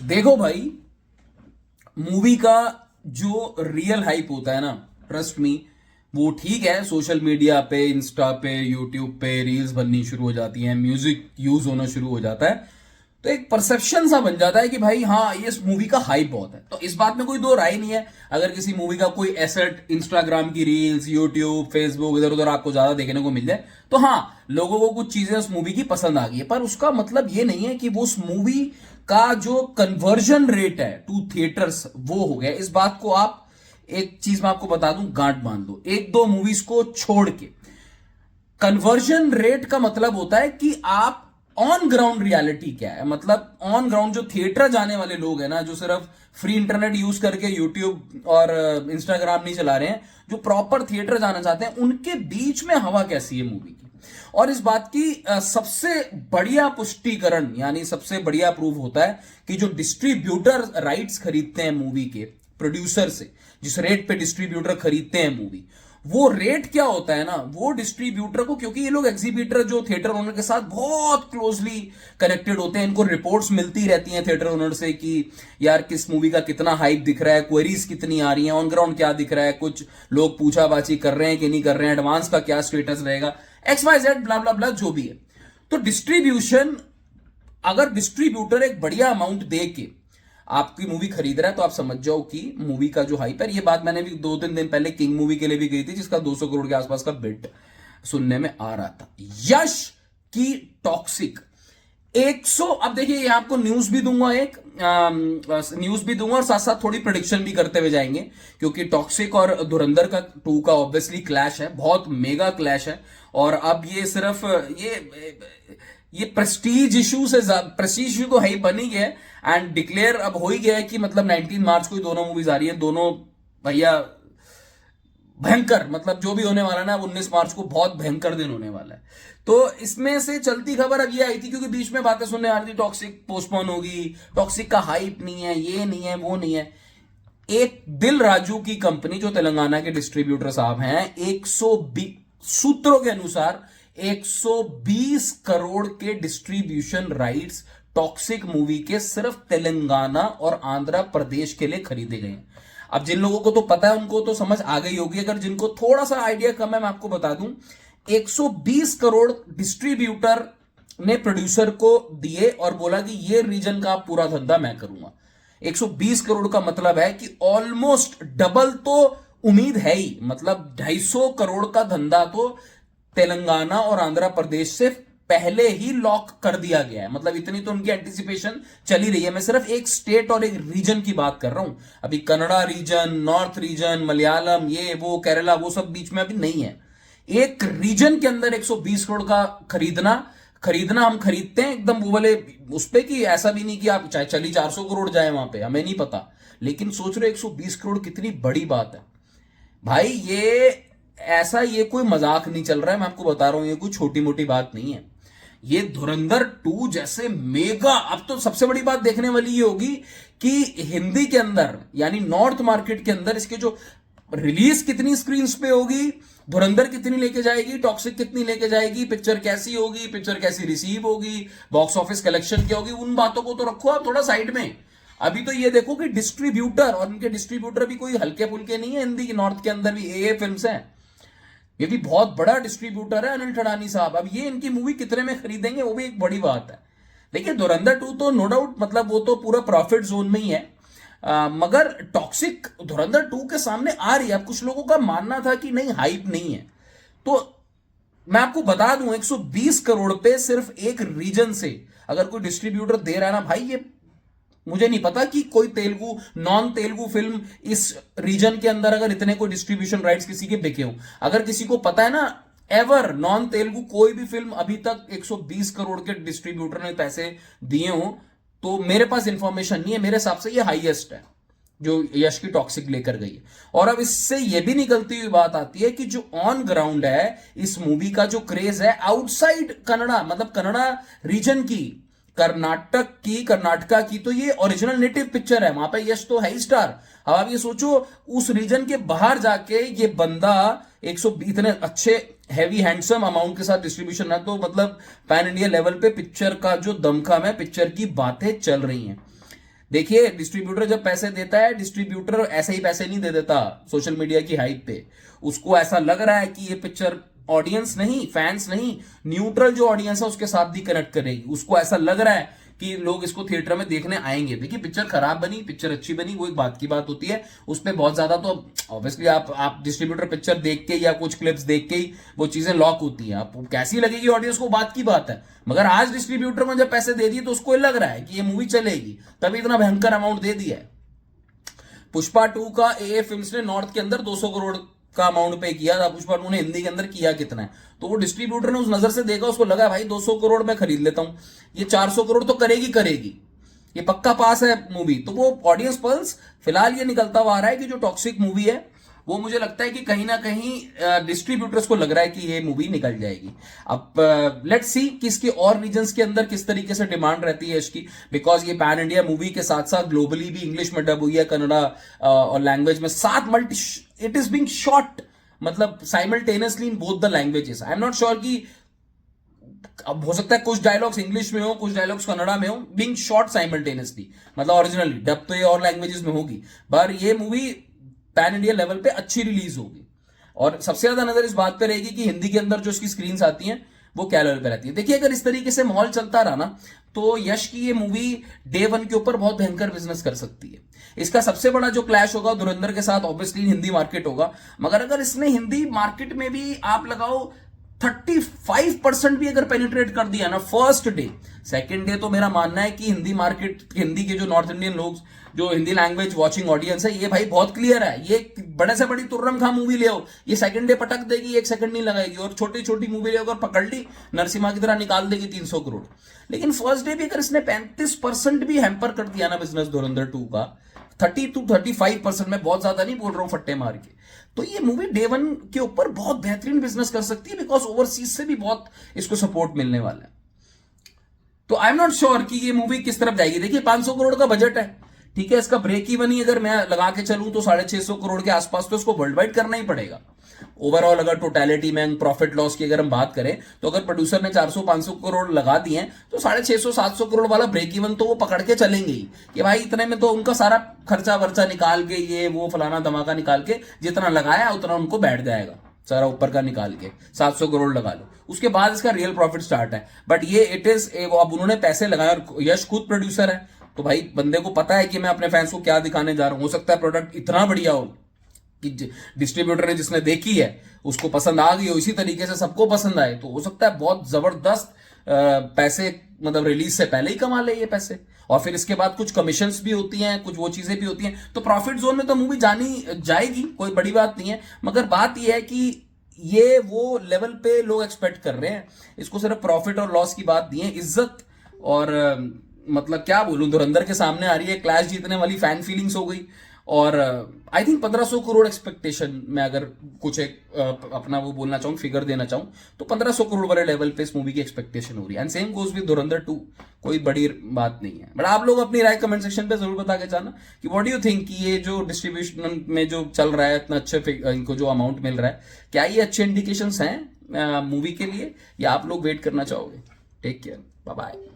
देखो भाई, मूवी का जो रियल हाइप होता है ना, ट्रस्ट मी, वो ठीक है। सोशल मीडिया पे, इंस्टा पे, यूट्यूब पे रील्स बननी शुरू हो जाती हैं, म्यूजिक यूज होना शुरू हो जाता है, तो एक परसेप्शन सा बन जाता है कि भाई हाँ, ये इस मूवी का हाइप बहुत है। तो इस बात में कोई दो राय नहीं है। अगर किसी मूवी का कोई एसेट इंस्टाग्राम की रील्स, यूट्यूब, फेसबुक, इधर उधर आपको ज्यादा देखने को मिल जाए, तो हाँ, लोगों को कुछ चीजें उस मूवी की पसंद आ गई है, पर उसका मतलब ये नहीं है कि वो उस मूवी का जो कन्वर्जन रेट है टू थिएटर्स वो हो गया। इस बात को आप, एक चीज मैं आपको बता दूं, गांठ बांध दो, एक दो मूवीज को छोड़ के कन्वर्जन रेट का मतलब होता है कि आप ऑन ग्राउंड रियलिटी क्या है। मतलब ऑन ग्राउंड जो थिएटर जाने वाले लोग हैं ना, जो सिर्फ फ्री इंटरनेट यूज करके यूट्यूब और इंस्टाग्राम नहीं चला रहे हैं, जो प्रॉपर थिएटर जाना चाहते हैं, उनके बीच में हवा कैसी है मूवी की। और इस बात की सबसे बढ़िया पुष्टिकरण, यानी सबसे बढ़िया प्रूफ होता है कि जो डिस्ट्रीब्यूटर राइट्स खरीदते हैं मूवी के प्रोड्यूसर से, जिस रेट पे डिस्ट्रीब्यूटर खरीदते हैं मूवी, वो रेट क्या होता है ना, वो डिस्ट्रीब्यूटर को, क्योंकि ये लोग एग्जीबिटर जो थिएटर ओनर के साथ बहुत क्लोजली कनेक्टेड होते हैं, इनको रिपोर्ट्स मिलती रहती हैं थिएटर ओनर से कि यार किस मूवी का कितना हाइप दिख रहा है, क्वेरीज कितनी आ रही हैं, ऑन ग्राउंड क्या दिख रहा है, कुछ लोग पूछाबाची कर रहे हैं कि नहीं कर रहे हैं, एडवांस का क्या स्टेटस रहेगा, एक्स वाई जेड ब्ला ब्ला ब्ला जो भी है। तो डिस्ट्रीब्यूशन, अगर डिस्ट्रीब्यूटर एक बढ़िया अमाउंट दे के आपकी मूवी खरीद रहा है, तो आप समझ जाओ कि मूवी का जो हाइप है। ये बात मैंने भी 2-3 दिन पहले किंग मूवी के लिए भी कही थी, जिसका 200 करोड़ के आसपास का बिड सुनने में आ रहा था। यश की टॉक्सिक 100, अब देखिए, ये आपको न्यूज भी दूंगा, एक न्यूज भी दूंगा और साथ साथ थोड़ी प्रेडिक्शन भी करते हुए जाएंगे, क्योंकि टॉक्सिक और धुरंधर का 2 का ऑब्वियसली क्लैश है, बहुत मेगा क्लैश है। और अब ये सिर्फ ये प्रेस्टीज इशू से, प्रेस्टीज इशू तो है ही, बन ही गया है एंड डिक्लेयर अब हो ही गया है कि मतलब 19 मार्च को ही दोनों मूवीज आ रही है। दोनों भैया भयंकर, मतलब जो भी होने वाला है ना, 19 मार्च को बहुत भयंकर दिन होने वाला है। तो इसमें से चलती खबर अब ये आई थी, क्योंकि बीच में बातें सुनने आ रही थी टॉक्सिक पोस्टपोन होगी, टॉक्सिक का हाइप नहीं है, ये नहीं है, वो नहीं है। एक दिल राजू की कंपनी, जो तेलंगाना के डिस्ट्रीब्यूटर साहब हैं, 120 सूत्रों के अनुसार 120 करोड़ के डिस्ट्रीब्यूशन राइट्स टॉक्सिक मूवी के सिर्फ तेलंगाना और आंध्र प्रदेश के लिए खरीदे गए हैं। अब जिन लोगों को तो पता है उनको तो समझ आ गई होगी, अगर जिनको थोड़ा सा आइडिया कम है, मैं आपको बता दूं, 120 करोड़ डिस्ट्रीब्यूटर ने प्रोड्यूसर को दिए और बोला कि ये रीजन का पूरा धंधा मैं करूंगा। 120 करोड़ का मतलब है कि ऑलमोस्ट डबल तो उम्मीद है ही, मतलब 250 करोड़ का धंधा तो तेलंगाना और आंध्र प्रदेश से पहले ही लॉक कर दिया गया है। मतलब इतनी तो उनकी एंटिसिपेशन चली रही है। मैं सिर्फ एक स्टेट और एक रीजन की बात कर रहा हूं। अभी Kannada region, north region, Malayalam, ये वो, केरला, वो सब बीच में अभी नहीं है। एक रीजन के अंदर 120 करोड़ का खरीदना हम खरीदते हैं एकदम वो वाले उस पे, कि ऐसा भी नहीं कि आप चाहे चली 400 करोड़ जाए वहां पे, हमें नहीं पता, लेकिन सोच रहे 120 करोड़ कितनी बड़ी बात है भाई। ये कोई मजाक नहीं चल रहा है, मैं आपको बता रहा हूं, ये कोई छोटी मोटी बात नहीं है। ये धुरंधर 2 जैसे मेगा, अब तो सबसे बड़ी बात देखने वाली ये होगी कि हिंदी के अंदर, यानी नॉर्थ मार्केट के अंदर, इसके जो रिलीज कितनी स्क्रीन पे होगी, धुरंधर कितनी लेके जाएगी, टॉक्सिक कितनी लेके जाएगी, पिक्चर कैसी होगी, पिक्चर कैसी रिसीव होगी, बॉक्स ऑफिस कलेक्शन क्या होगी, उन बातों को तो रखो आप थोड़ा साइड में। अभी तो ये देखो कि डिस्ट्रीब्यूटर, और उनके डिस्ट्रीब्यूटर भी कोई हल्के फुल्के नहीं है। हिंदी की नॉर्थ के अंदर भी ए फिल्म्स हैं, ये भी बहुत बड़ा डिस्ट्रीब्यूटर है अनिल ठडानी साहब। अब ये इनकी मूवी कितने में खरीदेंगे, वो भी एक बड़ी बात है। देखिए, धुरंधर 2 तो नो डाउट, मतलब वो तो पूरा प्रॉफिट जोन में ही है, मगर टॉक्सिक धुरंधर 2 के सामने आ रही है। अब कुछ लोगों का मानना था कि नहीं, हाइप नहीं है, तो मैं आपको बता दूं, 120 करोड़ पे सिर्फ एक रीजन से अगर कोई डिस्ट्रीब्यूटर दे रहा है ना भाई, ये मुझे नहीं पता कि कोई तेलुगु, नॉन तेलुगु फिल्म इस रीजन के अंदर अगर इतने कोई डिस्ट्रीब्यूशन राइट्स किसी के बिके हो। अगर किसी को पता है ना, एवर नॉन तेलुगु कोई भी फिल्म अभी तक 120 करोड़ के डिस्ट्रीब्यूटर ने पैसे दिए हो, तो मेरे पास इंफॉर्मेशन नहीं है। मेरे हिसाब से ये हाईएस्ट है जो यश की टॉक्सिक लेकर गई है। और अब इससे ये भी निकलती हुई बात आती है कि जो ऑन ग्राउंड है इस मूवी का, जो क्रेज है आउटसाइड कन्नड़ा, मतलब कन्नड़ा रीजन की, कर्नाटका की, तो ये ओरिजिनल नेटिव पिक्चर है, वहां पे यश तो है ही स्टार। अब आप ये सोचो, उस रीजन के बाहर जाके ये बंदा 120 इतने अच्छे हैवी हैंडसम अमाउंट के साथ डिस्ट्रीब्यूशन है, तो मतलब पैन इंडिया लेवल पे पिक्चर का जो दमखम है, पिक्चर की बातें चल रही हैं। देखिए, डिस्ट्रीब्यूटर जब पैसे देता है, डिस्ट्रीब्यूटर ऐसे ही पैसे नहीं दे देता सोशल मीडिया की हाइप पे। उसको ऐसा लग रहा है कि ये पिक्चर ऑडियंस नहीं, फैंस नहीं, न्यूट्रल जो ऑडियंस है उसके साथ भी कनेक्ट करेगी। उसको ऐसा लग रहा है कि लोग इसको थिएटर में देखने आएंगे। देखिए, पिक्चर खराब बनी, पिक्चर अच्छी बनी, वो एक बात की बात होती है। उस पर बहुत ज्यादा तो ऑब्वियसली आप डिस्ट्रीब्यूटर पिक्चर देख के या कुछ क्लिप्स देख के ही वो चीजें लॉक होती हैं। आपको कैसी लगेगी ऑडियंस को, बात की बात है। मगर आज डिस्ट्रीब्यूटर में जब पैसे दे दिए तो उसको लग रहा है कि ये मूवी चलेगी, तभी इतना भयंकर अमाउंट दे दिया है। पुष्पा 2 का ए फिल्म्स ने नॉर्थ के अंदर 200 करोड़ का अमाउंट पे किया था। पुष्पा 2 ने हिंदी के अंदर किया कितना है, तो वो डिस्ट्रीब्यूटर ने उस नजर से देखा, उसको लगा भाई 200 करोड़ में खरीद लेता हूं, ये 400 करोड़ तो करेगी करेगी, ये पक्का पास है मूवी। तो वो ऑडियंस पल्स फिलहाल ये निकलता हुआ आ रहा है कि जो टॉक्सिक मूवी है वो मुझे लगता है कि कहीं ना कहीं डिस्ट्रीब्यूटर्स को लग रहा है कि ये मूवी निकल जाएगी। अब लेट्स सी कि इसके और रीजन्स के अंदर किस तरीके से डिमांड रहती है इसकी, बिकॉज ये पैन इंडिया मूवी के साथ साथ ग्लोबली भी इंग्लिश में डब हुई है, कन्नड़ा और लैंग्वेज में 7 multi, it is being shot मतलब simultaneously in both the languages. I am not sure कि अब हो सकता है कुछ डायलॉग्स इंग्लिश में हो, कुछ डायलॉग्स कन्नड़ा में हो, बीइंग शॉट साइमल्टेनियसली, मतलब ओरिजिनली। डब तो ये और लैंग्वेजेस में होगी, पर ये मूवी पैन इंडिया लेवल पे अच्छी रिलीज होगी। और सबसे ज्यादा नजर इस बात पे रहेगी कि हिंदी के अंदर जो इसकी स्क्रीन आती हैं वो क्या लेवल पे रहती है। देखिए, अगर इस तरीके से माहौल चलता रहा ना, तो यश की ये मूवी डे 1 के ऊपर बहुत भयंकर बिजनेस कर सकती है। इसका सबसे बड़ा जो क्लैश होगा धुरंधर के साथ, ऑब्वियसली हिंदी मार्केट होगा। मगर अगर इसने हिंदी मार्केट में भी आप लगाओ 35% भी अगर पेनिट्रेट कर दिया ना फर्स्ट डे, सेकंड डे तो मेरा मानना है कि हिंदी मार्केट, हिंदी के जो नॉर्थ इंडियन लोग, जो हिंदी लैंग्वेज वॉचिंग ऑडियंस है, ये भाई बहुत क्लियर है, ये बड़े से बड़ी तुर्रम खा मूवी ले आओ, ये सेकंड डे पटक देगी, 1 सेकंड नहीं लगाएगी। और छोटी छोटी मूवी ले अगर पकड़ ली, नरसिम्हा की तरह निकाल देगी 300 करोड़। लेकिन फर्स्ट डे भी अगर इसने 35% भी हैम्पर कर दिया ना बिजनेस धुरंधर 2 का, 30 to 35%, मैं बहुत ज्यादा नहीं बोल रहा हूं फट्टे मार के, तो ये मूवी डे 1 के ऊपर बहुत बेहतरीन बिजनेस कर सकती है, बिकॉज ओवरसीज से भी बहुत इसको सपोर्ट मिलने वाला है। तो आई एम नॉट श्योर कि ये मूवी किस तरफ जाएगी। देखिए, 500 करोड़ का बजट है, ठीक है, इसका ब्रेक इवन ही अगर मैं लगा के चलूं तो 650 करोड़ के आसपास तो इसको वर्ल्ड वाइड करना ही पड़ेगा। ओवरऑल अगर टोटलिटी में प्रॉफिट लॉस की अगर हम बात करें, तो अगर प्रोड्यूसर ने 400-500 करोड़ लगा दिए हैं, तो 650-700 करोड़ वाला ब्रेक इवन तो वो पकड़ के चलेंगे ही कि भाई इतने में तो उनका सारा खर्चा वर्चा निकाल के, ये वो फलाना धमाका निकाल के, जितना लगाया उतना उनको बैठ जाएगा, सारा ऊपर का निकाल के 700 करोड़ लगा लो, उसके बाद इसका रियल प्रॉफिट स्टार्ट है। बट ये इट इज, अब उन्होंने पैसे लगाए और यश खुद प्रोड्यूसर है, तो भाई बंदे को पता है कि मैं अपने फैंस को क्या दिखाने जा रहा हूं। हो सकता है प्रोडक्ट इतना बढ़िया हो कि डिस्ट्रीब्यूटर ने जिसने देखी है उसको पसंद आ गई हो, इसी तरीके से सबको पसंद आए, तो हो सकता है बहुत जबरदस्त पैसे, मतलब रिलीज से पहले ही कमा ले ये पैसे। और फिर इसके बाद कुछ कमीशंस भी होती हैं, कुछ वो चीजें भी होती हैं, तो प्रॉफिट जोन में तो मूवी जानी जाएगी, कोई बड़ी बात नहीं है। मगर बात यह है कि ये वो लेवल पे लोग एक्सपेक्ट कर रहे हैं, इसको सिर्फ प्रॉफिट और लॉस की बात नहीं है, इज्जत और मतलब क्या बोलूं, धुरंधर के सामने आ रही है, क्लैश जीतने वाली फैन फीलिंग्स हो गई। और आई थिंक 1500 करोड़ एक्सपेक्टेशन में अगर कुछ एक अपना वो बोलना चाहूँ, फिगर देना चाहूँ, तो 1500 करोड़ वाले लेवल पे इस मूवी की एक्सपेक्टेशन हो रही है। एंड सेम गोज विद धुरंधर 2, कोई बड़ी बात नहीं है। बट आप लोग अपनी राय कमेंट सेक्शन पे जरूर बता के जाना कि व्हाट डू यू थिंक कि ये जो डिस्ट्रीब्यूशन में जो चल रहा है, इतना अच्छे इनको जो अमाउंट मिल रहा है, क्या ये अच्छे इंडिकेशंस हैं मूवी के लिए, या आप लोग वेट करना चाहोगे? Take care, bye bye.